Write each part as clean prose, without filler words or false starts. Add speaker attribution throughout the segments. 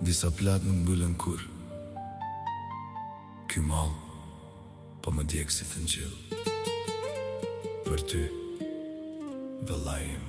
Speaker 1: disa plat nuk mbyllen kur. Ky mall po më djeg si fëngjell. Për ty, vëllai im.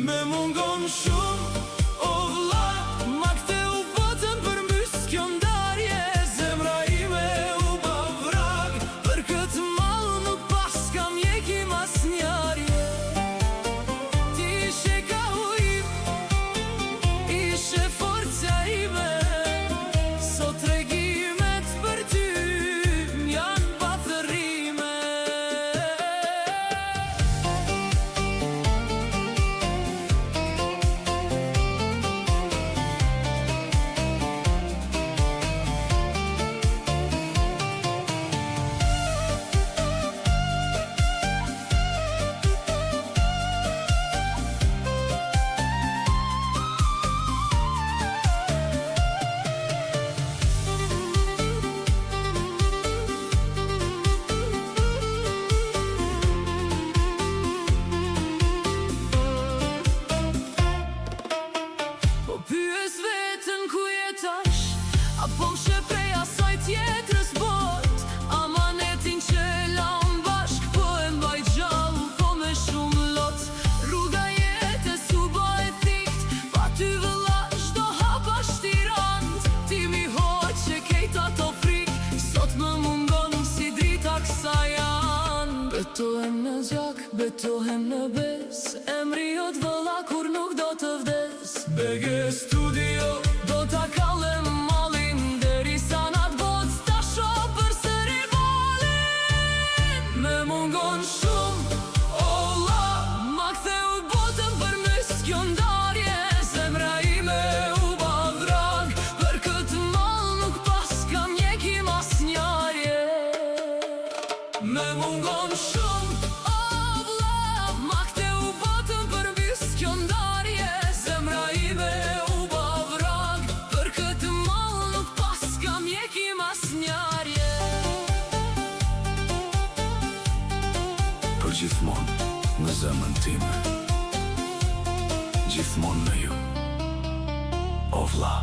Speaker 2: Me mungon shumë, o vlla, ma ktheu botën përmbys kjo ndarje. Zemra ime u ba vrag, për këtë mall nuk pas kam jekim asnjarje. Ti ishe kahu im, ishe forca ime, sot tregimet për ty janë pathërime. Pyes vetën ku jetash, apo mshe prej asaj tjetrës bot. Amanetin që lam bashk, po e mbaj gjallë, po me shumë lot. Rruga jetës u bë e thikt, pa ty vëlla çdo hap asht tirant. Ti mi hoqe kejt ato frik, sot më mungon si drita kësa janë. Betohem në gjak, betohem në bes, emri jot vëlla kur nuk do të vdes. BG Studio do ta kallem mallin, derisa nat bot ta shoh përsëri balin. Me mungon shumë, o vlla, ma ktheu botën përmbys kjo ndarje. Zemra ime u ba vrag, për këtë mall nuk pas kam jekim asnjarje. Me mungon shumë, o vlla, ma ktheu botën përmbys kjo ndarje. Zemra ime u ba vrag, për këtë mall nuk pas kam jekim asnjarje.
Speaker 1: Për gjithmonë në zemrën time, gjithmonë me ju, o vlla.